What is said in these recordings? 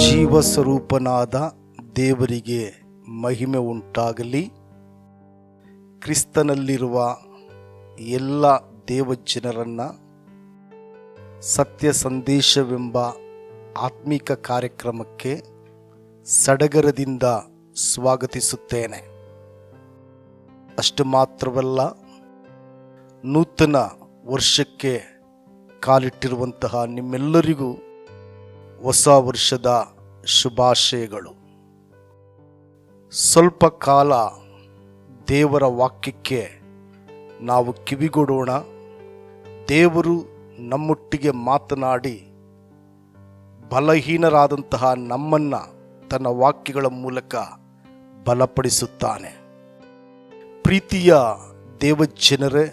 ಜೀವಸ್ವರೂಪನಾದ ದೇವರಿಗೆ ಮಹಿಮೆ ಉಂಟಾಗಲಿ. ಕ್ರಿಸ್ತನಲ್ಲಿರುವ ಎಲ್ಲ ದೇವಜನರನ್ನು ಸತ್ಯ ಸಂದೇಶವೆಂಬ ಆತ್ಮಿಕ ಕಾರ್ಯಕ್ರಮಕ್ಕೆ ಸಡಗರದಿಂದ ಸ್ವಾಗತಿಸುತ್ತೇನೆ. ಅಷ್ಟು ಮಾತ್ರವಲ್ಲ, ನೂತನ ವರ್ಷಕ್ಕೆ ಕಾಲಿಟ್ಟಿರುವಂತಹ ನಿಮ್ಮೆಲ್ಲರಿಗೂ ಹೊಸ ವರ್ಷದ ಶುಭಾಶಯಗಳು. ಸ್ವಲ್ಪ ಕಾಲ ದೇವರ ವಾಕ್ಯಕ್ಕೆ ನಾವು ಕಿವಿಗೊಡೋಣ. ದೇವರು ನಮ್ಮೊಟ್ಟಿಗೆ ಮಾತನಾಡಿ ಬಲಹೀನರಾದಂತಹ ನಮ್ಮನ್ನು ತನ್ನ ವಾಕ್ಯಗಳ ಮೂಲಕ ಬಲಪಡಿಸುತ್ತಾನೆ. ಪ್ರೀತಿಯ ದೇವಜನರೇ,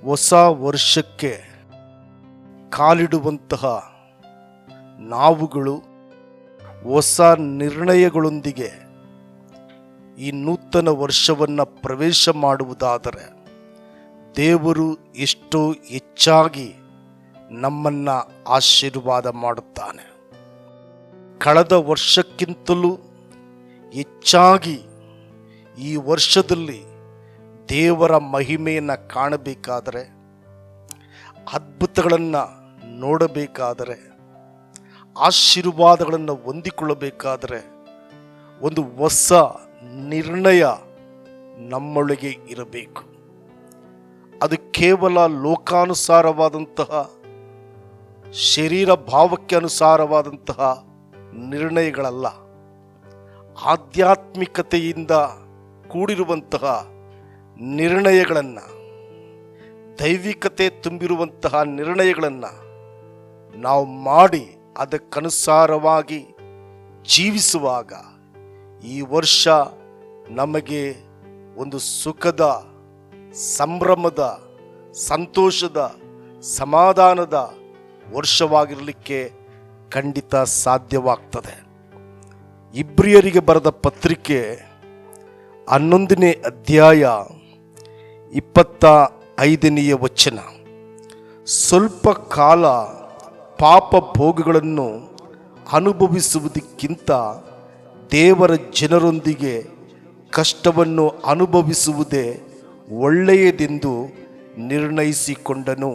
ಹೊಸ ವರ್ಷಕ್ಕೆ ಕಾಲಿಡುವಂತಹ ನಾವುಗಳು ಹೊಸ ನಿರ್ಣಯಗಳೊಂದಿಗೆ ಈ ನೂತನ ವರ್ಷವನ್ನು ಪ್ರವೇಶ ಮಾಡುವುದಾದರೆ ದೇವರು ಎಷ್ಟೋ ಹೆಚ್ಚಾಗಿ ನಮ್ಮನ್ನು ಆಶೀರ್ವಾದ ಮಾಡುತ್ತಾನೆ. ಕಳೆದ ವರ್ಷಕ್ಕಿಂತಲೂ ಹೆಚ್ಚಾಗಿ ಈ ವರ್ಷದಲ್ಲಿ ದೇವರ ಮಹಿಮೆಯನ್ನು ಕಾಣಬೇಕಾದರೆ, ಅದ್ಭುತಗಳನ್ನು ನೋಡಬೇಕಾದರೆ, ಆಶೀರ್ವಾದಗಳನ್ನು ಹೊಂದಿಕೊಳ್ಳಬೇಕಾದರೆ ಒಂದು ಹೊಸ ನಿರ್ಣಯ ನಮ್ಮೊಳಗೆ ಇರಬೇಕು. ಅದು ಕೇವಲ ಲೋಕಾನುಸಾರವಾದಂತಹ, ಶರೀರ ಭಾವಕ್ಕೆ ಅನುಸಾರವಾದಂತಹ ನಿರ್ಣಯಗಳಲ್ಲ. ಆಧ್ಯಾತ್ಮಿಕತೆಯಿಂದ ಕೂಡಿರುವಂತಹ ನಿರ್ಣಯಗಳನ್ನು, ದೈವಿಕತೆ ತುಂಬಿರುವಂತಹ ನಿರ್ಣಯಗಳನ್ನು ನಾವು ಮಾಡಿ ಅದಕ್ಕನುಸಾರವಾಗಿ ಜೀವಿಸುವಾಗ ಈ ವರ್ಷ ನಮಗೆ ಒಂದು ಸುಖದ, ಸಂಭ್ರಮದ, ಸಂತೋಷದ, ಸಮಾಧಾನದ ವರ್ಷವಾಗಿರಲಿಕ್ಕೆ ಖಂಡಿತ ಸಾಧ್ಯವಾಗ್ತದೆ. ಇಬ್ರಿಯರಿಗೆ ಬರೆದ ಪತ್ರಿಕೆ 11ನೇ ಅಧ್ಯಾಯ 25ನೇ ವಚನ, ಸ್ವಲ್ಪ ಕಾಲ ಪಾಪ ಭೋಗಗಳನ್ನು ಅನುಭವಿಸುವುದಕ್ಕಿಂತ ದೇವರ ಜನರೊಂದಿಗೆ ಕಷ್ಟವನ್ನು ಅನುಭವಿಸುವುದೇ ಒಳ್ಳೆಯದೆಂದು ನಿರ್ಣಯಿಸಿಕೊಂಡನು.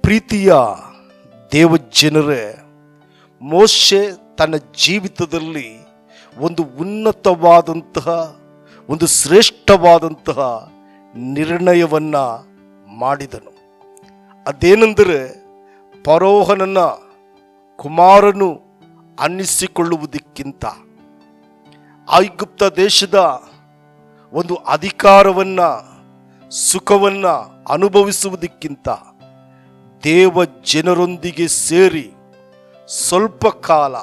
ಪ್ರೀತಿಯ ದೇವಜನರೇ, ಮೋಶೆ ತನ್ನ ಜೀವಿತದಲ್ಲಿ ಒಂದು ಉನ್ನತವಾದಂತಹ, ಒಂದು ಶ್ರೇಷ್ಠವಾದಂತಹ ನಿರ್ಣಯವನ್ನು ಮಾಡಿದನು. ಅದೇನೆಂದರೆ, ಫರೋಹನನ ಕುಮಾರನು ಅನ್ನಿಸಿಕೊಳ್ಳುವುದಕ್ಕಿಂತ, ಐಗುಪ್ತ ದೇಶದ ಒಂದು ಅಧಿಕಾರವನ್ನು, ಸುಖವನ್ನು ಅನುಭವಿಸುವುದಕ್ಕಿಂತ ದೇವ ಜನರೊಂದಿಗೆ ಸೇರಿ ಸ್ವಲ್ಪ ಕಾಲ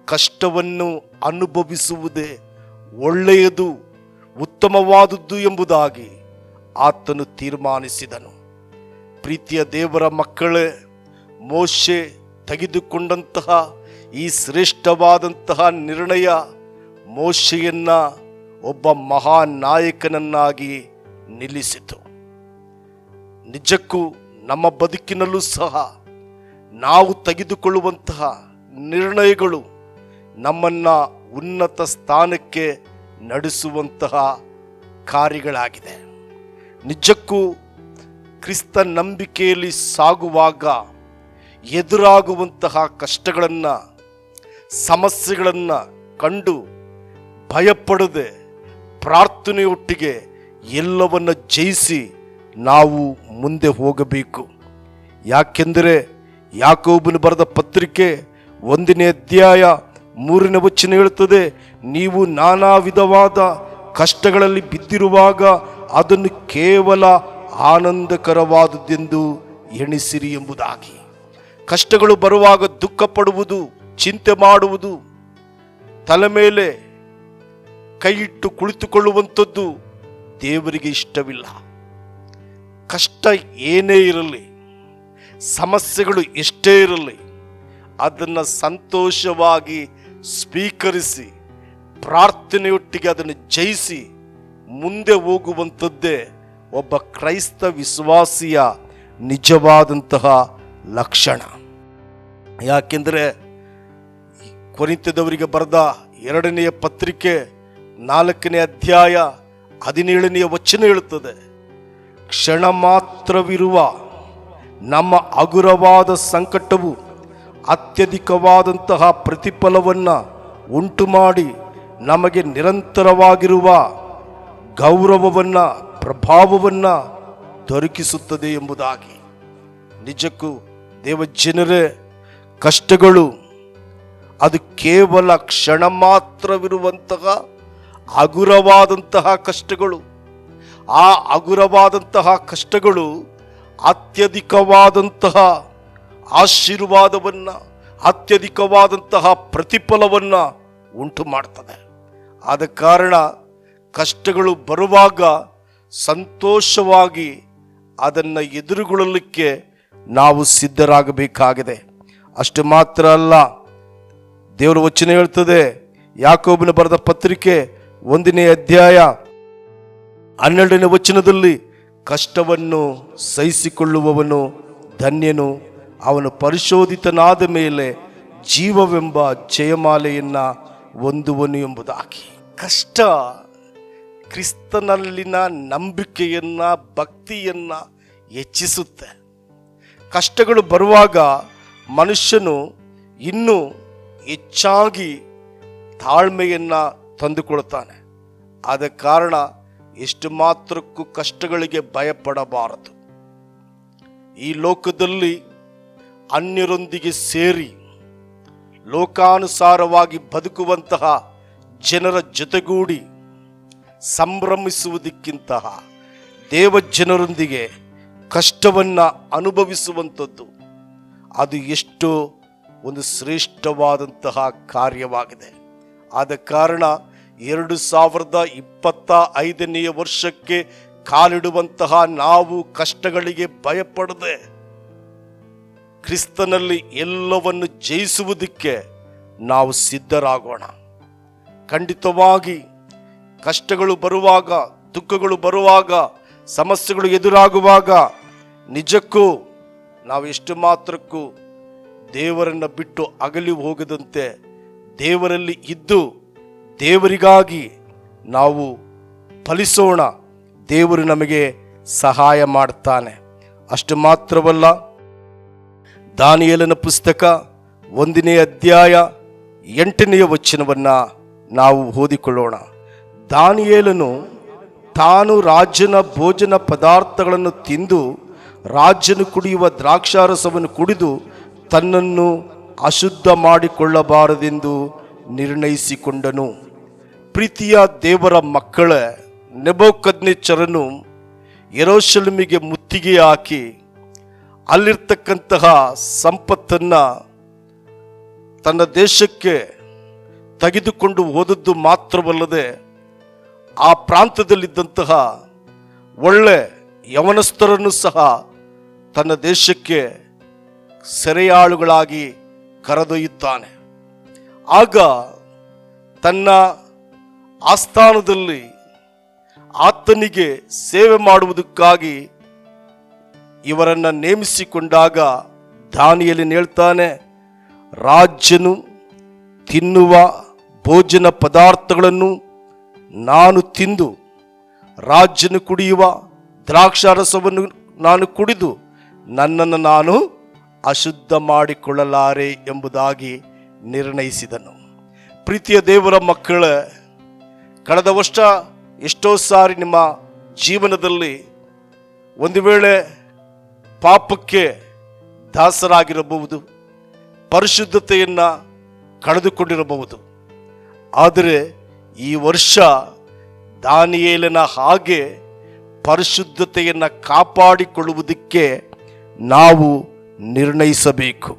ಕಷ್ಟವನ್ನು ಅನುಭವಿಸುವುದೇ ಒಳ್ಳೆಯದು, ಉತ್ತಮವಾದದ್ದು ಎಂಬುದಾಗಿ ಆತನು ತೀರ್ಮಾನಿಸಿದನು. ಪ್ರೀತಿಯ ದೇವರ ಮಕ್ಕಳೇ, ಮೋಶೆ ತೆಗೆದುಕೊಂಡಂತಹ ಈ ಶ್ರೇಷ್ಠವಾದಂತಹ ನಿರ್ಣಯ ಮೋಶೆಯನ್ನ ಒಬ್ಬ ಮಹಾನಾಯಕನನ್ನಾಗಿ ನಿಲ್ಲಿಸಿತು. ನಿಜಕ್ಕೂ ನಮ್ಮ ಬದುಕಿನಲ್ಲೂ ಸಹ ನಾವು ತೆಗೆದುಕೊಳ್ಳುವಂತಹ ನಿರ್ಣಯಗಳು ನಮ್ಮನ್ನು ಉನ್ನತ ಸ್ಥಾನಕ್ಕೆ ನಡೆಸುವಂತಹ ಕಾರ್ಯಗಳಾಗಿದೆ. ನಿಜಕ್ಕೂ ಕ್ರಿಸ್ತ ನಂಬಿಕೆಯಲ್ಲಿ ಸಾಗುವಾಗ ಎದುರಾಗುವಂತಹ ಕಷ್ಟಗಳನ್ನು, ಸಮಸ್ಯೆಗಳನ್ನು ಕಂಡು ಭಯಪಡದೆ ಪ್ರಾರ್ಥನೆಯೊಟ್ಟಿಗೆ ಎಲ್ಲವನ್ನು ಜಯಿಸಿ ನಾವು ಮುಂದೆ ಹೋಗಬೇಕು. ಯಾಕೆಂದರೆ ಯಾಕೋಬನು ಬರೆದ ಪತ್ರಿಕೆ 1ನೇ ಅಧ್ಯಾಯ 3ನೇ ವಚನ ಹೇಳುತ್ತದೆ, ನೀವು ನಾನಾ ವಿಧವಾದ ಕಷ್ಟಗಳಲ್ಲಿ ಬಿದ್ದಿರುವಾಗ ಅದನ್ನು ಕೇವಲ ಆನಂದಕರವಾದುದೆಂದು ಎಣಿಸಿರಿ ಎಂಬುದಾಗಿ. ಕಷ್ಟಗಳು ಬರುವಾಗ ದುಃಖ ಪಡುವುದು, ಚಿಂತೆ ಮಾಡುವುದು, ತಲೆ ಮೇಲೆ ಕೈ ಇಟ್ಟು ಕುಳಿತುಕೊಳ್ಳುವಂಥದ್ದು ದೇವರಿಗೆ ಇಷ್ಟವಿಲ್ಲ. ಕಷ್ಟ ಏನೇ ಇರಲಿ, ಸಮಸ್ಯೆಗಳು ಎಷ್ಟೇ ಇರಲಿ, ಅದನ್ನು ಸಂತೋಷವಾಗಿ ಸ್ವೀಕರಿಸಿ ಪ್ರಾರ್ಥನೆಯೊಟ್ಟಿಗೆ ಅದನ್ನು ಜಯಿಸಿ ಮುಂದೆ ಹೋಗುವಂಥದ್ದೇ ಒಬ್ಬ ಕ್ರೈಸ್ತ ವಿಶ್ವಾಸಿಯ ನಿಜವಾದಂತಹ ಲಕ್ಷಣ. ಯಾಕೆಂದರೆ ಕೊರಿಂಥದವರಿಗೆ ಬರೆದ 2ನೇ ಪತ್ರಿಕೆ 4ನೇ ಅಧ್ಯಾಯ 17ನೇ ವಚನ ಹೇಳುತ್ತದೆ, ಕ್ಷಣ ಮಾತ್ರವಿರುವ ನಮ್ಮ ಹಗುರವಾದ ಸಂಕಟವು ಅತ್ಯಧಿಕವಾದಂತಹ ಪ್ರತಿಫಲವನ್ನು ಉಂಟು ಮಾಡಿ ನಮಗೆ ನಿರಂತರವಾಗಿರುವ ಗೌರವವನ್ನು ಪ್ರಭಾವವನ್ನು ದೊರಕಿಸುತ್ತದೆ ಎಂಬುದಾಗಿ. ನಿಜಕ್ಕೂ ದೇವಜನರೇ, ಕಷ್ಟಗಳು ಅದು ಕೇವಲ ಕ್ಷಣ ಮಾತ್ರವಿರುವಂತಹ ಹಗುರವಾದಂತಹ ಕಷ್ಟಗಳು. ಆ ಹಗುರವಾದಂತಹ ಕಷ್ಟಗಳು ಅತ್ಯಧಿಕವಾದಂತಹ ಆಶೀರ್ವಾದವನ್ನು, ಅತ್ಯಧಿಕವಾದಂತಹ ಪ್ರತಿಫಲವನ್ನು ಉಂಟು ಮಾಡ್ತದೆ. ಆದ ಕಾರಣ ಕಷ್ಟಗಳು ಬರುವಾಗ ಸಂತೋಷವಾಗಿ ಅದನ್ನು ಎದುರುಗೊಳ್ಳಲಿಕ್ಕೆ ನಾವು ಸಿದ್ಧರಾಗಬೇಕಾಗಿದೆ. ಅಷ್ಟು ಮಾತ್ರ ಅಲ್ಲ, ದೇವರ ವಚನ ಹೇಳ್ತದೆ, ಯಾಕೋಬನ ಬರೆದ ಪತ್ರಿಕೆ 1ನೇ ಅಧ್ಯಾಯ 12ನೇ ವಚನದಲ್ಲಿ, ಕಷ್ಟವನ್ನು ಸಹಿಸಿಕೊಳ್ಳುವವನು ಧನ್ಯನು, ಅವನು ಪರಿಶೋಧಿತನಾದ ಮೇಲೆ ಜೀವವೆಂಬ ಜಯಮಾಲೆಯನ್ನು ಹೊಂದುವನು ಎಂಬುದಾಗಿ. ಕಷ್ಟ ಕ್ರಿಸ್ತನಲ್ಲಿನ ನಂಬಿಕೆಯನ್ನು, ಭಕ್ತಿಯನ್ನು ಹೆಚ್ಚಿಸುತ್ತೆ. ಕಷ್ಟಗಳು ಬರುವಾಗ ಮನುಷ್ಯನು ಇನ್ನೂ ಹೆಚ್ಚಾಗಿ ತಾಳ್ಮೆಯನ್ನು ತಂದುಕೊಳ್ತಾನೆ. ಆದ ಕಾರಣ ಎಷ್ಟು ಮಾತ್ರಕ್ಕೂ ಕಷ್ಟಗಳಿಗೆ ಭಯಪಡಬಾರದು. ಈ ಲೋಕದಲ್ಲಿ ಅನ್ಯರೊಂದಿಗೆ ಸೇರಿ ಲೋಕಾನುಸಾರವಾಗಿ ಬದುಕುವಂತಹ ಜನರ ಜೊತೆಗೂಡಿ ಸಂಭ್ರಮಿಸುವುದಕ್ಕಿಂತ ದೇವಜನರೊಂದಿಗೆ ಕಷ್ಟವನ್ನು ಅನುಭವಿಸುವಂಥದ್ದು ಅದು ಎಷ್ಟೋ ಒಂದು ಶ್ರೇಷ್ಠವಾದಂತಹ ಕಾರ್ಯವಾಗಿದೆ. ಆದ ಕಾರಣ 2025ನೇ ವರ್ಷಕ್ಕೆ ಕಾಲಿಡುವಂತಹ ನಾವು ಕಷ್ಟಗಳಿಗೆ ಭಯಪಡದೆ ಕ್ರಿಸ್ತನಲ್ಲಿ ಎಲ್ಲವನ್ನು ಜಯಿಸುವುದಕ್ಕೆ ನಾವು ಸಿದ್ಧರಾಗೋಣ. ಖಂಡಿತವಾಗಿ ಕಷ್ಟಗಳು ಬರುವಾಗ, ದುಃಖಗಳು ಬರುವಾಗ, ಸಮಸ್ಯೆಗಳು ಎದುರಾಗುವಾಗ ನಿಜಕ್ಕೂ ನಾವು ಎಷ್ಟು ಮಾತ್ರಕ್ಕೂ ದೇವರನ್ನು ಬಿಟ್ಟು ಅಗಲಿ ಹೋಗದಂತೆ ದೇವರಲ್ಲಿ ಇದ್ದು ದೇವರಿಗಾಗಿ ನಾವು ಫಲಿಸೋಣ. ದೇವರು ನಮಗೆ ಸಹಾಯ ಮಾಡ್ತಾನೆ. ಅಷ್ಟು ಮಾತ್ರವಲ್ಲ, ದಾನಿಯೇಲನ ಪುಸ್ತಕ 1ನೇ ಅಧ್ಯಾಯ 8ನೇ ವಚನವನ್ನು ನಾವು ಓದಿಕೊಳ್ಳೋಣ. ದಾನಿಯೇಲನು ತಾನು ರಾಜನ ಭೋಜನ ಪದಾರ್ಥಗಳನ್ನು ತಿಂದು ರಾಜನು ಕುಡಿಯುವ ದ್ರಾಕ್ಷಾರಸವನ್ನು ಕುಡಿದು ತನ್ನನ್ನು ಅಶುದ್ಧ ಮಾಡಿಕೊಳ್ಳಬಾರದೆಂದು ನಿರ್ಣಯಿಸಿಕೊಂಡನು. ಪ್ರೀತಿಯ ದೇವರ ಮಕ್ಕಳ, ನೆಬೂಕದ್ನೆಚ್ಚರನು ಯೆರೂಸಲೇಮಿಗೆ ಮುತ್ತಿಗೆ ಹಾಕಿ ಅಲ್ಲಿರ್ತಕ್ಕಂತಹ ಸಂಪತ್ತನ್ನು ತನ್ನ ದೇಶಕ್ಕೆ ತೆಗೆದುಕೊಂಡು ಹೋದದ್ದು ಮಾತ್ರವಲ್ಲದೆ ಆ ಪ್ರಾಂತದಲ್ಲಿದ್ದಂತಹ ಒಳ್ಳೆ ಯವನಸ್ಥರನ್ನು ಸಹ ತನ್ನ ದೇಶಕ್ಕೆ ಸೆರೆಯಾಳುಗಳಾಗಿ ಕರೆದೊಯ್ಯುತ್ತಾನೆ. ಆಗ ತನ್ನ ಆಸ್ಥಾನದಲ್ಲಿ ಆತನಿಗೆ ಸೇವೆ ಮಾಡುವುದಕ್ಕಾಗಿ ಇವರನ್ನು ನೇಮಿಸಿಕೊಂಡಾಗ ದಾನಿಯೇಲನು ಹೇಳ್ತಾನೆ, ರಾಜನು ತಿನ್ನುವ ಭೋಜನ ಪದಾರ್ಥಗಳನ್ನು ನಾನು ತಿಂದು ರಾಜನು ಕುಡಿಯುವ ದ್ರಾಕ್ಷಾರಸವನ್ನು ನಾನು ಕುಡಿದು ನನ್ನನ್ನು ನಾನು ಅಶುದ್ಧ ಮಾಡಿಕೊಳ್ಳಲಾರೆ ಎಂಬುದಾಗಿ ನಿರ್ಣಯಿಸಿದನು. ಪ್ರೀತಿಯ ದೇವರ ಮಕ್ಕಳ, ಕಳೆದ ವರ್ಷ ಎಷ್ಟೋ ಸಾರಿ ನಿಮ್ಮ ಜೀವನದಲ್ಲಿ ಒಂದು ವೇಳೆ ಪಾಪಕ್ಕೆ ದಾಸರಾಗಿರಬಹುದು, ಪರಿಶುದ್ಧತೆಯನ್ನು ಕಳೆದುಕೊಂಡಿರಬಹುದು. ಆದರೆ ಈ ವರ್ಷ ದಾನಿಯೇಲನ ಹಾಗೆ ಪರಿಶುದ್ಧತೆಯನ್ನು ಕಾಪಾಡಿಕೊಳ್ಳುವುದಕ್ಕೆ ನಾವು ನಿರ್ಣಯಿಸಬೇಕು.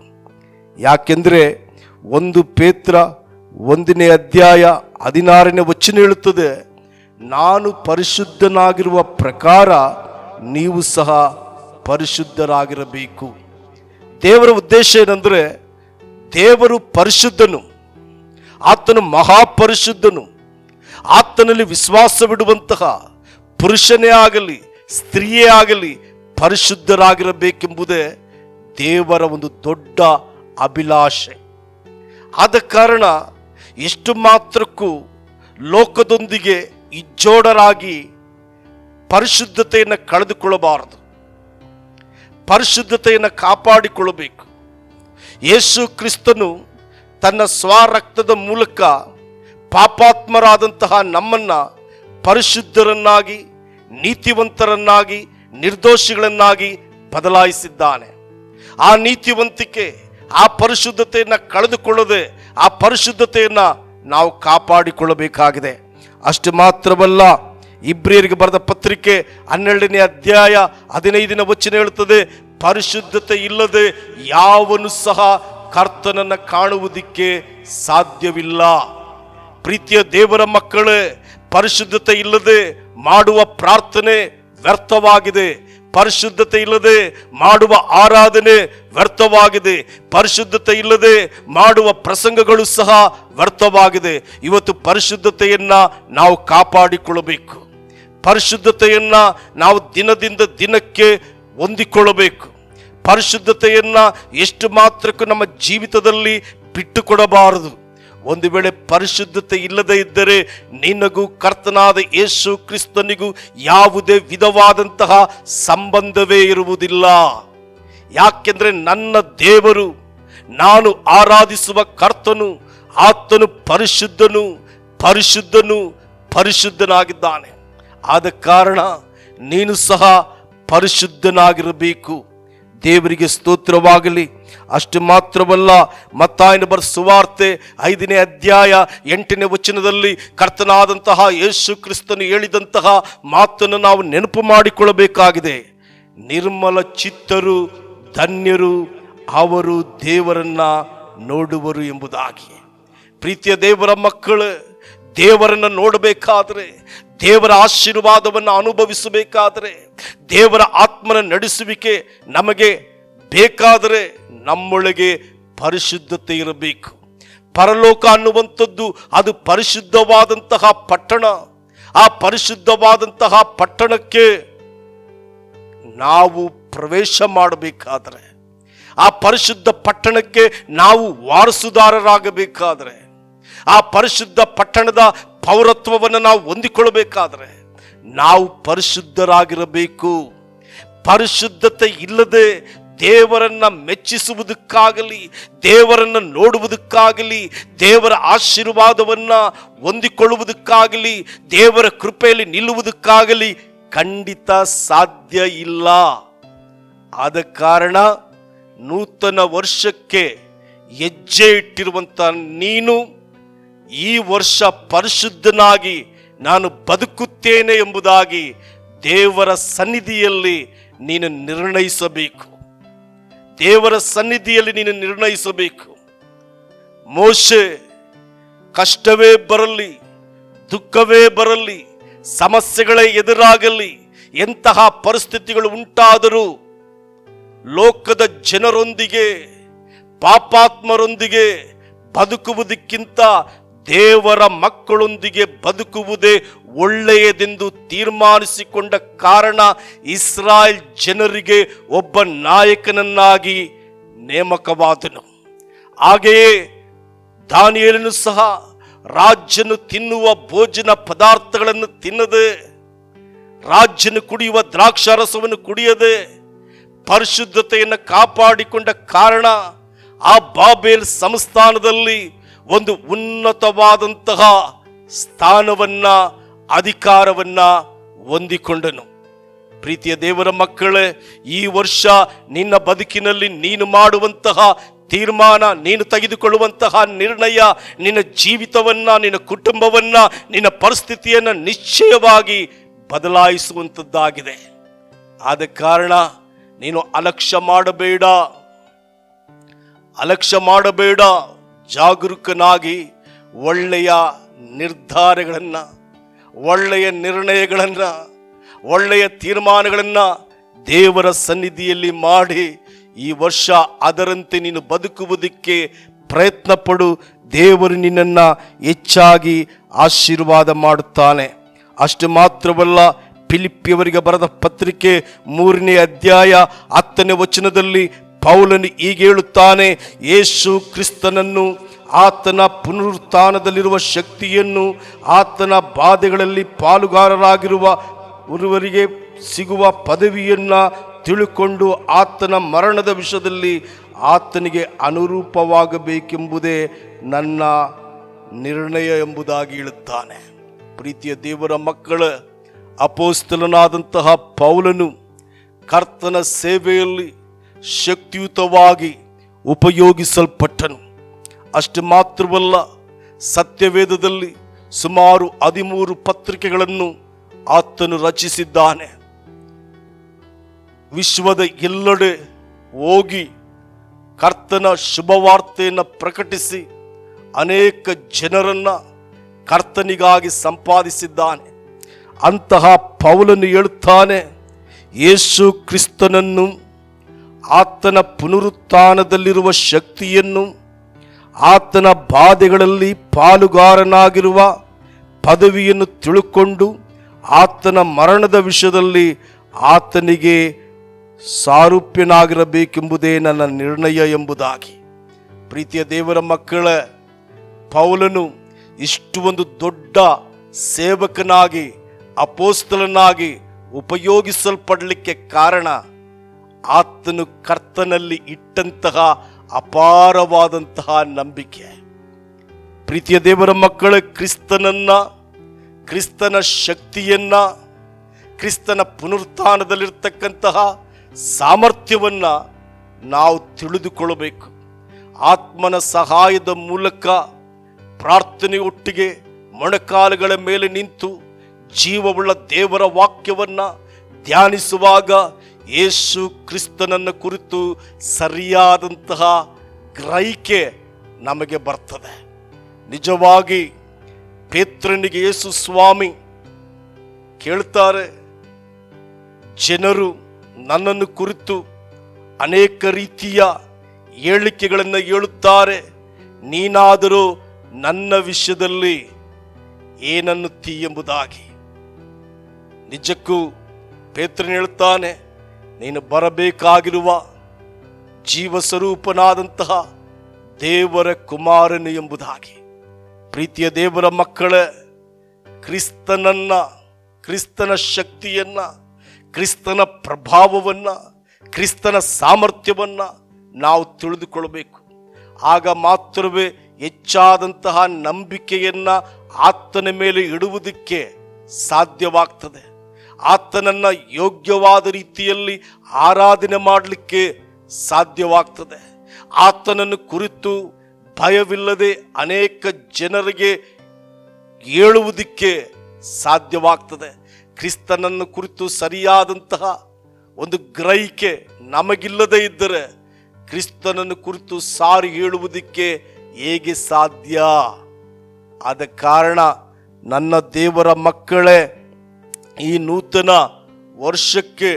ಯಾಕೆಂದರೆ 1 ಪೇತ್ರ 1ನೇ ಅಧ್ಯಾಯ 16ನೇ ವಚನ ಹೇಳುತ್ತದೆ, ನಾನು ಪರಿಶುದ್ಧನಾಗಿರುವ ಪ್ರಕಾರ ನೀವು ಸಹ ಪರಿಶುದ್ಧರಾಗಿರಬೇಕು. ದೇವರ ಉದ್ದೇಶ ಏನಂದರೆ, ದೇವರು ಪರಿಶುದ್ಧನು, ಆತನು ಮಹಾಪರಿಶುದ್ಧನು. ಆತನಲ್ಲಿ ವಿಶ್ವಾಸವಿಡುವಂತಹ ಪುರುಷನೇ ಆಗಲಿ ಸ್ತ್ರೀಯೇ ಆಗಲಿ ಪರಿಶುದ್ಧರಾಗಿರಬೇಕೆಂಬುದೇ ದೇವರ ಒಂದು ದೊಡ್ಡ ಅಭಿಲಾಷೆ. ಆದ ಕಾರಣ ಎಷ್ಟು ಮಾತ್ರಕ್ಕೂ ಲೋಕದೊಂದಿಗೆ ಇಜ್ಜೋಡರಾಗಿ ಪರಿಶುದ್ಧತೆಯನ್ನು ಕಳೆದುಕೊಳ್ಳಬಾರದು, ಪರಿಶುದ್ಧತೆಯನ್ನು ಕಾಪಾಡಿಕೊಳ್ಳಬೇಕು. ಯೇಸು ಕ್ರಿಸ್ತನು ತನ್ನ ಸ್ವರಕ್ತದ ಮೂಲಕ ಪಾಪಾತ್ಮರಾದಂತಹ ನಮ್ಮನ್ನು ಪರಿಶುದ್ಧರನ್ನಾಗಿ, ನೀತಿವಂತರನ್ನಾಗಿ, ನಿರ್ದೋಷಿಗಳನ್ನಾಗಿ ಬದಲಾಯಿಸಿದ್ದಾನೆ. ಆ ನೀತಿವಂತಿಕೆ, ಆ ಪರಿಶುದ್ಧತೆಯನ್ನು ಕಳೆದುಕೊಳ್ಳದೆ ಆ ಪರಿಶುದ್ಧತೆಯನ್ನು ನಾವು ಕಾಪಾಡಿಕೊಳ್ಳಬೇಕಾಗಿದೆ. ಅಷ್ಟು ಮಾತ್ರವಲ್ಲ, ಇಬ್ರಿಯರಿಗೆ ಬರೆದ ಪತ್ರಿಕೆ 12ನೇ ಅಧ್ಯಾಯ 15ನೇ ವಚನ ಹೇಳುತ್ತದೆ, ಪರಿಶುದ್ಧತೆ ಇಲ್ಲದೆ ಯಾವನು ಸಹ ಕರ್ತನನ್ನು ಕಾಣುವುದಕ್ಕೆ ಸಾಧ್ಯವಿಲ್ಲ. ಪ್ರೀತಿಯ ದೇವರ ಮಕ್ಕಳೇ, ಪರಿಶುದ್ಧತೆ ಇಲ್ಲದೆ ಮಾಡುವ ಪ್ರಾರ್ಥನೆ ವ್ಯರ್ಥವಾಗಿದೆ. ಪರಿಶುದ್ಧತೆ ಇಲ್ಲದೆ ಮಾಡುವ ಆರಾಧನೆ ವ್ಯರ್ಥವಾಗಿದೆ. ಪರಿಶುದ್ಧತೆ ಇಲ್ಲದೆ ಮಾಡುವ ಪ್ರಸಂಗಗಳು ಸಹ ವ್ಯರ್ಥವಾಗಿದೆ. ಇವತ್ತು ಪರಿಶುದ್ಧತೆಯನ್ನು ನಾವು ಕಾಪಾಡಿಕೊಳ್ಳಬೇಕು. ಪರಿಶುದ್ಧತೆಯನ್ನು ನಾವು ದಿನದಿಂದ ದಿನಕ್ಕೆ ಹೊಂದಿಕೊಳ್ಳಬೇಕು. ಪರಿಶುದ್ಧತೆಯನ್ನು ಎಷ್ಟು ಮಾತ್ರಕ್ಕೂ ನಮ್ಮ ಜೀವಿತದಲ್ಲಿ ಬಿಟ್ಟುಕೊಡಬಾರದು. ಒಂದು ವೇಳೆ ಪರಿಶುದ್ಧತೆ ಇಲ್ಲದೆ ಇದ್ದರೆ ನಿನಗೂ ಕರ್ತನಾದ ಯೇಸು ಕ್ರಿಸ್ತನಿಗೂ ಯಾವುದೇ ವಿಧವಾದಂತಹ ಸಂಬಂಧವೇ ಇರುವುದಿಲ್ಲ. ಯಾಕೆಂದರೆ ನನ್ನ ದೇವರು, ನಾನು ಆರಾಧಿಸುವ ಕರ್ತನು, ಆತನು ಪರಿಶುದ್ಧನು, ಪರಿಶುದ್ಧನು, ಪರಿಶುದ್ಧನಾಗಿದ್ದಾನೆ. ಆದ ಕಾರಣ ನೀನು ಸಹ ಪರಿಶುದ್ಧನಾಗಿರಬೇಕು. ದೇವರಿಗೆ ಸ್ತೋತ್ರವಾಗಲಿ. ಅಷ್ಟು ಮಾತ್ರವಲ್ಲ, ಮತ್ತಾಯನ ಬರೆದ ಸುವಾರ್ತೆ 5ನೇ ಅಧ್ಯಾಯ 8ನೇ ವಚನದಲ್ಲಿ ಕರ್ತನಾದಂತಹ ಯೇಸು ಕ್ರಿಸ್ತನು ಹೇಳಿದಂತಹ ಮಾತನ್ನು ನಾವು ನೆನಪು ಮಾಡಿಕೊಳ್ಳಬೇಕಾಗಿದೆ. ನಿರ್ಮಲ ಚಿತ್ತರು ಧನ್ಯರು, ಅವರು ದೇವರನ್ನ ನೋಡುವರು ಎಂಬುದಾಗಿ. ಪ್ರೀತಿಯ ದೇವರ ಮಕ್ಕಳು, ದೇವರನ್ನು ನೋಡಬೇಕಾದ್ರೆ, ದೇವರ ಆಶೀರ್ವಾದವನ್ನು ಅನುಭವಿಸಬೇಕಾದರೆ, ದೇವರ ಆತ್ಮನ ನಡೆಸುವಿಕೆ ನಮಗೆ ಬೇಕಾದರೆ ನಮ್ಮೊಳಗೆ ಪರಿಶುದ್ಧತೆ ಇರಬೇಕು. ಪರಲೋಕ ಅನ್ನುವಂಥದ್ದು ಅದು ಪರಿಶುದ್ಧವಾದಂತಹ ಪಟ್ಟಣ. ಆ ಪರಿಶುದ್ಧವಾದಂತಹ ಪಟ್ಟಣಕ್ಕೆ ನಾವು ಪ್ರವೇಶ ಮಾಡಬೇಕಾದರೆ, ಆ ಪರಿಶುದ್ಧ ಪಟ್ಟಣಕ್ಕೆ ನಾವು ವಾರಸುದಾರರಾಗಬೇಕಾದರೆ, ಆ ಪರಿಶುದ್ಧ ಪಟ್ಟಣದ ಪೌರತ್ವವನ್ನು ನಾವು ಹೊಂದಿಕೊಳ್ಳಬೇಕಾದರೆ ನಾವು ಪರಿಶುದ್ಧರಾಗಿರಬೇಕು. ಪರಿಶುದ್ಧತೆ ಇಲ್ಲದೆ ದೇವರನ್ನ ಮೆಚ್ಚಿಸುವುದಕ್ಕಾಗಲಿ, ದೇವರನ್ನು ನೋಡುವುದಕ್ಕಾಗಲಿ, ದೇವರ ಆಶೀರ್ವಾದವನ್ನು ಹೊಂದಿಕೊಳ್ಳುವುದಕ್ಕಾಗಲಿ, ದೇವರ ಕೃಪೆಯಲ್ಲಿ ನಿಲ್ಲುವುದಕ್ಕಾಗಲಿ ಖಂಡಿತ ಸಾಧ್ಯ ಇಲ್ಲ. ಆದ ಕಾರಣ ನೂತನ ವರ್ಷಕ್ಕೆ ಹೆಜ್ಜೆ ಇಟ್ಟಿರುವಂಥ ನೀನು ಈ ವರ್ಷ ಪರಿಶುದ್ಧನಾಗಿ ನಾನು ಬದುಕುತ್ತೇನೆ ಎಂಬುದಾಗಿ ದೇವರ ಸನ್ನಿಧಿಯಲ್ಲಿ ನೀನು ನಿರ್ಣಯಿಸಬೇಕು. ದೇವರ ಸನ್ನಿಧಿಯಲ್ಲಿ ನೀನು ನಿರ್ಣಯಿಸಬೇಕು. ಮೋಶೆ ಕಷ್ಟವೇ ಬರಲಿ, ದುಃಖವೇ ಬರಲಿ, ಸಮಸ್ಯೆಗಳೇ ಎದುರಾಗಲಿ, ಎಂತಹ ಪರಿಸ್ಥಿತಿಗಳು ಉಂಟಾದರೂ ಲೋಕದ ಜನರೊಂದಿಗೆ, ಪಾಪಾತ್ಮರೊಂದಿಗೆ ಬದುಕುವುದಕ್ಕಿಂತ ದೇವರ ಮಕ್ಕಳೊಂದಿಗೆ ಬದುಕುವುದೇ ಒಳ್ಳೆಯದೆಂದು ತೀರ್ಮಾನಿಸಿಕೊಂಡ ಕಾರಣ ಇಸ್ರಾಯೇಲ್ ಜನರಿಗೆ ಒಬ್ಬ ನಾಯಕನನ್ನಾಗಿ ನೇಮಕವಾದನು. ಹಾಗೆಯೇ ದಾನಿಯೇಲನು ಸಹ ರಾಜನು ತಿನ್ನುವ ಭೋಜನ ಪದಾರ್ಥಗಳನ್ನು ತಿನ್ನದೆ, ರಾಜನು ಕುಡಿಯುವ ದ್ರಾಕ್ಷಾರಸವನ್ನು ಕುಡಿಯದೆ ಪರಿಶುದ್ಧತೆಯನ್ನು ಕಾಪಾಡಿಕೊಂಡ ಕಾರಣ ಆ ಬಾಬೇಲ್ ಸಂಸ್ಥಾನದಲ್ಲಿ ಒಂದು ಉನ್ನತವಾದಂತಹ ಸ್ಥಾನವನ್ನ, ಅಧಿಕಾರವನ್ನ ಹೊಂದಿಕೊಂಡನು. ಪ್ರೀತಿಯ ದೇವರ ಮಕ್ಕಳೇ, ಈ ವರ್ಷ ನಿನ್ನ ಬದುಕಿನಲ್ಲಿ ನೀನು ಮಾಡುವಂತಹ ತೀರ್ಮಾನ, ನೀನು ತೆಗೆದುಕೊಳ್ಳುವಂತಹ ನಿರ್ಣಯ ನಿನ್ನ ಜೀವಿತವನ್ನ, ನಿನ್ನ ಕುಟುಂಬವನ್ನ, ನಿನ್ನ ಪರಿಸ್ಥಿತಿಯನ್ನು ನಿಶ್ಚಯವಾಗಿ ಬದಲಾಯಿಸುವಂಥದ್ದಾಗಿದೆ. ಆದ ಕಾರಣ ನೀನು ಅಲಕ್ಷ್ಯ ಮಾಡಬೇಡ, ಜಾಗರೂಕನಾಗಿ ಒಳ್ಳೆಯ ನಿರ್ಧಾರಗಳನ್ನು, ಒಳ್ಳೆಯ ನಿರ್ಣಯಗಳನ್ನು, ಒಳ್ಳೆಯ ತೀರ್ಮಾನಗಳನ್ನು ದೇವರ ಸನ್ನಿಧಿಯಲ್ಲಿ ಮಾಡಿ ಈ ವರ್ಷ ಅದರಂತೆ ನೀನು ಬದುಕುವುದಕ್ಕೆ ಪ್ರಯತ್ನ ಪಡು, ದೇವರು ನಿನ್ನನ್ನು ಹೆಚ್ಚಾಗಿ ಆಶೀರ್ವಾದ ಮಾಡುತ್ತಾನೆ. ಅಷ್ಟು ಮಾತ್ರವಲ್ಲ, ಫಿಲಿಪ್ಪಿಯವರಿಗೆ ಬರೆದ ಪತ್ರಿಕೆ 3ನೇ ಅಧ್ಯಾಯ 10ನೇ ವಚನದಲ್ಲಿ ಪೌಲನು ಹೀಗೆ ಹೇಳುತ್ತಾನೆ, ಯೇಸು ಕ್ರಿಸ್ತನನ್ನು, ಆತನ ಪುನರುತ್ಥಾನದಲ್ಲಿರುವ ಶಕ್ತಿಯನ್ನು, ಆತನ ಬಾಧೆಗಳಲ್ಲಿ ಪಾಲುಗಾರರಾಗಿರುವವರಿಗೆ ಸಿಗುವ ಪದವಿಯನ್ನು ತಿಳುಕೊಂಡು ಆತನ ಮರಣದ ವಿಷಯದಲ್ಲಿ ಆತನಿಗೆ ಅನುರೂಪವಾಗಬೇಕೆಂಬುದೇ ನನ್ನ ನಿರ್ಣಯ ಎಂಬುದಾಗಿ ಹೇಳುತ್ತಾನೆ. ಪ್ರೀತಿಯ ದೇವರ ಮಕ್ಕಳ, ಅಪೊಸ್ತಲನಾದಂತಹ ಪೌಲನು ಕರ್ತನ ಸೇವೆಯಲ್ಲಿ ಶಕ್ತಿಯುತವಾಗಿ ಉಪಯೋಗಿಸಲ್ಪಟ್ಟನು. ಅಷ್ಟು ಮಾತ್ರವಲ್ಲ, ಸತ್ಯವೇದದಲ್ಲಿ ಸುಮಾರು 13 ಪತ್ರಿಕೆಗಳನ್ನು ಆತನು ರಚಿಸಿದ್ದಾನೆ. ವಿಶ್ವದ ಎಲ್ಲೆಡೆ ಹೋಗಿ ಕರ್ತನ ಶುಭವಾರ್ತೆಯನ್ನು ಪ್ರಕಟಿಸಿ ಅನೇಕ ಜನರನ್ನು ಕರ್ತನಿಗಾಗಿ ಸಂಪಾದಿಸಿದ್ದಾನೆ. ಅಂತಹ ಪೌಲನು ಹೇಳುತ್ತಾನೆ, ಯೇಸು ಕ್ರಿಸ್ತನನ್ನು, ಆತನ ಪುನರುತ್ಥಾನದಲ್ಲಿರುವ ಶಕ್ತಿಯನ್ನು, ಆತನ ಬಾಧೆಗಳಲ್ಲಿ ಪಾಲುಗಾರನಾಗಿರುವ ಪದವಿಯನ್ನು ತಿಳುಕೊಂಡು ಆತನ ಮರಣದ ವಿಷಯದಲ್ಲಿ ಆತನಿಗೆ ಸಾರೂಪ್ಯನಾಗಿರಬೇಕೆಂಬುದೇ ನನ್ನ ನಿರ್ಣಯ ಎಂಬುದಾಗಿ. ಪ್ರೀತಿಯ ದೇವರ ಮಕ್ಕಳ, ಪೌಲನು ಇಷ್ಟು ಒಂದು ದೊಡ್ಡ ಸೇವಕನಾಗಿ, ಅಪೊಸ್ತಲನಾಗಿ ಉಪಯೋಗಿಸಲ್ಪಡಲಿಕ್ಕೆ ಕಾರಣ ಆತನು ಕರ್ತನಲ್ಲಿ ಇಟ್ಟಂತಹ ಅಪಾರವಾದಂತಹ ನಂಬಿಕೆ. ಪ್ರೀತಿಯ ದೇವರ ಮಕ್ಕಳ, ಕ್ರಿಸ್ತನ ಶಕ್ತಿಯನ್ನ, ಕ್ರಿಸ್ತನ ಪುನರುತ್ಥಾನದಲ್ಲಿರ್ತಕ್ಕಂತಹ ಸಾಮರ್ಥ್ಯವನ್ನು ನಾವು ತಿಳಿದುಕೊಳ್ಳಬೇಕು. ಆತ್ಮನ ಸಹಾಯದ ಮೂಲಕ ಪ್ರಾರ್ಥನೆಯೊಟ್ಟಿಗೆ ಮೊಣಕಾಲುಗಳ ಮೇಲೆ ನಿಂತು ಜೀವವುಳ್ಳ ದೇವರ ವಾಕ್ಯವನ್ನು ಧ್ಯಾನಿಸುವಾಗ ಯೇಸು ಕ್ರಿಸ್ತನನ್ನು ಕುರಿತು ಸರಿಯಾದಂತಹ ಗ್ರಹಿಕೆ ನಮಗೆ ಬರ್ತದೆ. ನಿಜವಾಗಿ ಪೇತ್ರನಿಗೆ ಯೇಸು ಸ್ವಾಮಿ ಕೇಳ್ತಾರೆ, ಜನರು ನನ್ನನ್ನು ಕುರಿತು ಅನೇಕ ರೀತಿಯ ಹೇಳಿಕೆಗಳನ್ನು ಹೇಳುತ್ತಾರೆ, ನೀನಾದರೂ ನನ್ನ ವಿಷಯದಲ್ಲಿ ಏನನ್ನುತ್ತೀ ಎಂಬುದಾಗಿ. ನಿಜಕ್ಕೂ ಪೇತ್ರನು ಹೇಳ್ತಾನೆ, ನೀನು ಬರಬೇಕಾಗಿರುವ ಜೀವಸ್ವರೂಪನಾದಂತಹ ದೇವರ ಕುಮಾರನು ಎಂಬುದಾಗಿ. ಪ್ರೀತಿಯ ದೇವರ ಮಕ್ಕಳ, ಕ್ರಿಸ್ತನ ಶಕ್ತಿಯನ್ನು, ಕ್ರಿಸ್ತನ ಪ್ರಭಾವವನ್ನು, ಕ್ರಿಸ್ತನ ಸಾಮರ್ಥ್ಯವನ್ನು ನಾವು ತಿಳಿದುಕೊಳ್ಳಬೇಕು. ಆಗ ಮಾತ್ರವೇ ಹೆಚ್ಚಾದಂತಹ ನಂಬಿಕೆಯನ್ನು ಆತನ ಮೇಲೆ ಇಡುವುದಕ್ಕೆ ಸಾಧ್ಯವಾಗ್ತದೆ. ಆತನನ್ನು ಯೋಗ್ಯವಾದ ರೀತಿಯಲ್ಲಿ ಆರಾಧನೆ ಮಾಡಲಿಕ್ಕೆ ಸಾಧ್ಯವಾಗ್ತದೆ. ಆತನನ್ನು ಕುರಿತು ಭಯವಿಲ್ಲದೆ ಅನೇಕ ಜನರಿಗೆ ಹೇಳುವುದಕ್ಕೆ ಸಾಧ್ಯವಾಗ್ತದೆ. ಕ್ರಿಸ್ತನನ್ನು ಕುರಿತು ಸರಿಯಾದಂತಹ ಒಂದು ಗ್ರಹಿಕೆ ನಮಗಿಲ್ಲದೆ ಇದ್ದರೆ ಕ್ರಿಸ್ತನನ್ನು ಕುರಿತು ಸಾರಿ ಹೇಳುವುದಕ್ಕೆ ಹೇಗೆ ಸಾಧ್ಯ? ಆದ ಕಾರಣ ನನ್ನ ದೇವರ ಮಕ್ಕಳೇ, ಈ ನೂತನ ವರ್ಷಕ್ಕೆ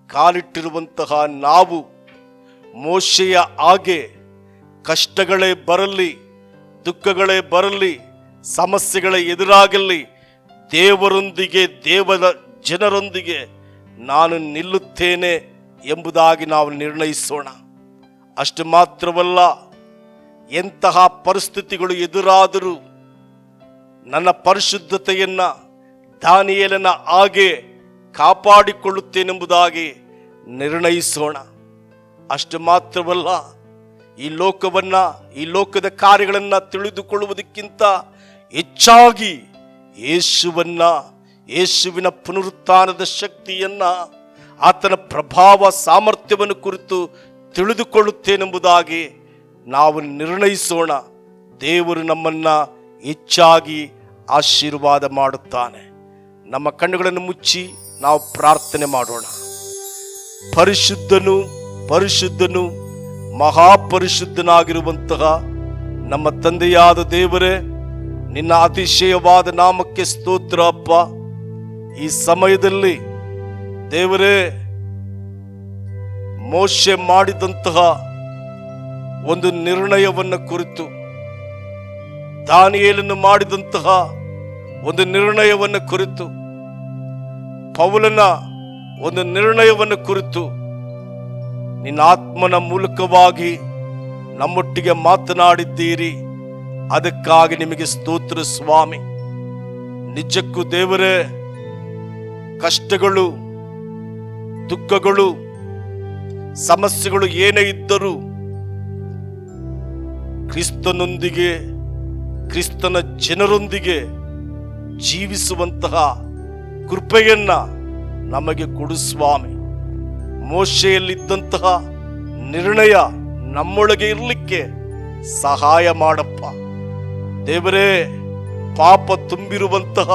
ಕಾಲಿಟ್ಟಿರುವಂತಹ ನಾವು ಮೋಶೆಯ ಹಾಗೆ ಕಷ್ಟಗಳೇ ಬರಲಿ, ದುಃಖಗಳೇ ಬರಲಿ, ಸಮಸ್ಯೆಗಳೇ ಎದುರಾಗಲಿ, ದೇವರೊಂದಿಗೆ, ದೇವರ ಜನರೊಂದಿಗೆ ನಾನು ನಿಲ್ಲುತ್ತೇನೆ ಎಂಬುದಾಗಿ ನಾವು ನಿರ್ಣಯಿಸೋಣ. ಅಷ್ಟು ಮಾತ್ರವಲ್ಲ, ಎಂತಹ ಪರಿಸ್ಥಿತಿಗಳು ಎದುರಾದರೂ ನನ್ನ ಪರಿಶುದ್ಧತೆಯನ್ನು ದಾನಿಯೇಲನ ಹಾಗೆ ಕಾಪಾಡಿಕೊಳ್ಳುತ್ತೇನೆಂಬುದಾಗಿ ನಿರ್ಣಯಿಸೋಣ. ಅಷ್ಟು ಮಾತ್ರವಲ್ಲ, ಈ ಲೋಕವನ್ನು, ಈ ಲೋಕದ ಕಾರ್ಯಗಳನ್ನು ತಿಳಿದುಕೊಳ್ಳುವುದಕ್ಕಿಂತ ಹೆಚ್ಚಾಗಿ ಯೇಸುವಿನ ಪುನರುತ್ಥಾನದ ಶಕ್ತಿಯನ್ನು, ಆತನ ಪ್ರಭಾವ ಸಾಮರ್ಥ್ಯವನ್ನು ಕುರಿತು ತಿಳಿದುಕೊಳ್ಳುತ್ತೇನೆಂಬುದಾಗಿ ನಾವು ನಿರ್ಣಯಿಸೋಣ. ದೇವರು ನಮ್ಮನ್ನು ಹೆಚ್ಚಾಗಿ ಆಶೀರ್ವಾದ ಮಾಡುತ್ತಾನೆ. ನಮ್ಮ ಕಣ್ಣುಗಳನ್ನು ಮುಚ್ಚಿ ನಾವು ಪ್ರಾರ್ಥನೆ ಮಾಡೋಣ. ಪರಿಶುದ್ಧನು, ಪರಿಶುದ್ಧನು, ಮಹಾಪರಿಶುದ್ಧನಾಗಿರುವಂತಹ ನಮ್ಮ ತಂದೆಯಾದ ದೇವರೇ, ನಿನ್ನ ಅತಿಶಯವಾದ ನಾಮಕ್ಕೆ ಸ್ತೋತ್ರ ಅಪ್ಪ. ಈ ಸಮಯದಲ್ಲಿ ದೇವರೇ, ಮೋಶೆ ಮಾಡಿದಂತಹ ಒಂದು ನಿರ್ಣಯವನ್ನು ಕುರಿತು, ದಾನಿಯೇಲನು ಮಾಡಿದಂತಹ ಒಂದು ನಿರ್ಣಯವನ್ನು ಕುರಿತು, ಪೌಲನ ಒಂದು ನಿರ್ಣಯವನ್ನು ಕುರಿತು ನಿನ್ನ ಆತ್ಮನ ಮೂಲಕವಾಗಿ ನಮ್ಮೊಟ್ಟಿಗೆ ಮಾತನಾಡಿದ್ದೀರಿ. ಅದಕ್ಕಾಗಿ ನಿಮಗೆ ಸ್ತೋತ್ರ ಸ್ವಾಮಿ. ನಿಜಕ್ಕೂ ದೇವರೇ, ಕಷ್ಟಗಳು, ದುಃಖಗಳು, ಸಮಸ್ಯೆಗಳು ಏನೇ ಇದ್ದರೂ ಕ್ರಿಸ್ತನೊಂದಿಗೆ, ಕ್ರಿಸ್ತನ ಜನರೊಂದಿಗೆ ಜೀವಿಸುವಂತಹ ಕೃಪೆಯನ್ನ ನಮಗೆ ಕೊಡು ಸ್ವಾಮಿ. ಮೋಶೆಯಲ್ಲಿದ್ದಂತಹ ನಿರ್ಣಯ ನಮ್ಮೊಳಗೆ ಇರಲಿಕ್ಕೆ ಸಹಾಯ ಮಾಡಪ್ಪ ದೇವರೇ. ಪಾಪ ತುಂಬಿರುವಂತಹ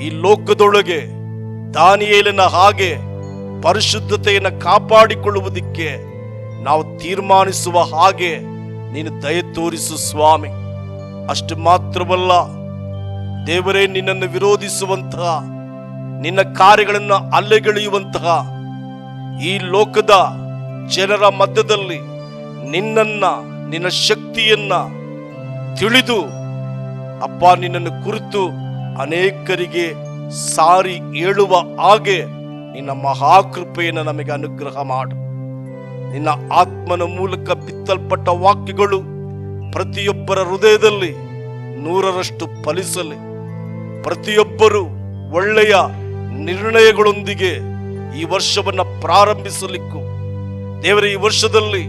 ಈ ಲೋಕದೊಳಗೆ ದಾನಿಯೇಲನ ಹಾಗೆ ಪರಿಶುದ್ಧತೆಯನ್ನು ಕಾಪಾಡಿಕೊಳ್ಳುವುದಕ್ಕೆ ನಾವು ತೀರ್ಮಾನಿಸುವ ಹಾಗೆ ನೀನು ದಯ ತೋರಿಸು ಸ್ವಾಮಿ. ಅಷ್ಟು ಮಾತ್ರವಲ್ಲ ದೇವರೇ, ನಿನ್ನನ್ನು ವಿರೋಧಿಸುವಂತಹ, ನಿನ್ನ ಕಾರ್ಯಗಳನ್ನು ಅಲ್ಲೆಗೆಳೆಯುವಂತಹ ಈ ಲೋಕದ ಜನರ ಮಧ್ಯದಲ್ಲಿ ನಿನ್ನನ್ನ, ನಿನ್ನ ಶಕ್ತಿಯನ್ನ ತಿಳಿದು ಅಪ್ಪ, ನಿನ್ನನ್ನು ಕುರಿತು ಅನೇಕರಿಗೆ ಸಾರಿ ಹೇಳುವ ಹಾಗೆ ನಿನ್ನ ಮಹಾಕೃಪೆಯನ್ನು ನಮಗೆ ಅನುಗ್ರಹ ಮಾಡು. ನಿನ್ನ ಆತ್ಮನ ಮೂಲಕ ಬಿತ್ತಲ್ಪಟ್ಟ ವಾಕ್ಯಗಳು ಪ್ರತಿಯೊಬ್ಬರ ಹೃದಯದಲ್ಲಿ 100ರಷ್ಟು ಫಲಿಸಲಿ. ಪ್ರತಿಯೊಬ್ಬರು ಒಳ್ಳೆಯ ನಿರ್ಣಯಗಳೊಂದಿಗೆ ಈ ವರ್ಷವನ್ನ ಪ್ರಾರಂಭಿಸಲಿಕ್ಕೂ ದೇವರ, ಈ ವರ್ಷದಲ್ಲಿ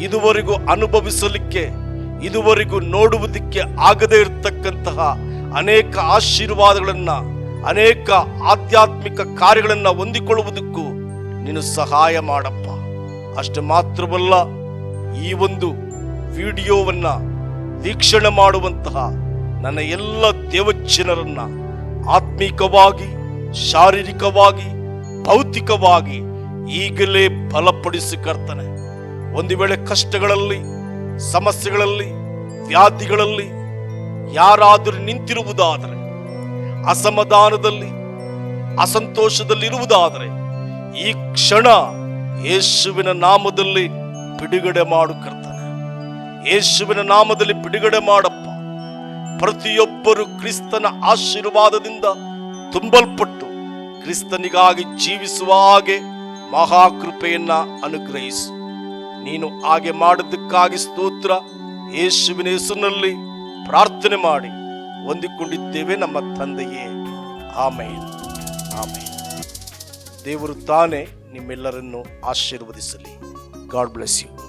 ಇದುವರೆಗೂ ಅನುಭವಿಸಲಿಕ್ಕೆ, ಇದುವರೆಗೂ ನೋಡುವುದಕ್ಕೆ ಆಗದೇ ಇರತಕ್ಕಂತಹ ಅನೇಕ ಆಶೀರ್ವಾದಗಳನ್ನ, ಅನೇಕ ಆಧ್ಯಾತ್ಮಿಕ ಕಾರ್ಯಗಳನ್ನ ಹೊಂದಿಕೊಳ್ಳುವುದಕ್ಕೂ ನೀನು ಸಹಾಯ ಮಾಡಪ್ಪ. ಅಷ್ಟು ಮಾತ್ರವಲ್ಲ, ಈ ಒಂದು ವಿಡಿಯೋವನ್ನ ವೀಕ್ಷಣೆ ಮಾಡುವಂತಹ ನನ್ನ ಎಲ್ಲ ದೇವಜನರನ್ನ ಆತ್ಮಿಕವಾಗಿ, ಶಾರೀರಿಕವಾಗಿ, ಭೌತಿಕವಾಗಿ ಈಗಲೇ ಬಲಪಡಿಸಿ ಕರ್ತನೆ. ಒಂದು ವೇಳೆ ಕಷ್ಟಗಳಲ್ಲಿ, ಸಮಸ್ಯೆಗಳಲ್ಲಿ, ವ್ಯಾಧಿಗಳಲ್ಲಿ ಯಾರಾದರೂ ನಿಂತಿರುವುದಾದರೆ, ಅಸಮಾಧಾನದಲ್ಲಿ, ಅಸಂತೋಷದಲ್ಲಿರುವುದಾದರೆ ಈ ಕ್ಷಣ ಯೇಸುವಿನ ನಾಮದಲ್ಲಿ ಬಿಡುಗಡೆ ಮಾಡು ಕರ್ತನೆ. ಯೇಸುವಿನ ನಾಮದಲ್ಲಿ ಬಿಡುಗಡೆ ಮಾಡಪ್ಪ. ಪ್ರತಿಯೊಬ್ಬರು ಕ್ರಿಸ್ತನ ಆಶೀರ್ವಾದದಿಂದ ತುಂಬಲ್ಪಟ್ಟು ಕ್ರಿಸ್ತನಿಗಾಗಿ ಜೀವಿಸುವ ಹಾಗೆ ಮಹಾಕೃಪೆಯನ್ನ ಅನುಗ್ರಹಿಸು. ನೀನು ಹಾಗೆ ಮಾಡಿದ್ದಕ್ಕಾಗಿ ಸ್ತೋತ್ರ. ಯೇಸುವಿನ ಹೆಸರಿನಲ್ಲಿ ಪ್ರಾರ್ಥನೆ ಮಾಡಿ ಹೊಂದಿಕೊಂಡಿದ್ದೇವೆ ನಮ್ಮ ತಂದೆಯೇ. ಆಮೇನ್, ಆಮೇನ್. ದೇವರು ತಾನೇ ನಿಮ್ಮೆಲ್ಲರನ್ನು ಆಶೀರ್ವದಿಸಲಿ. God bless you.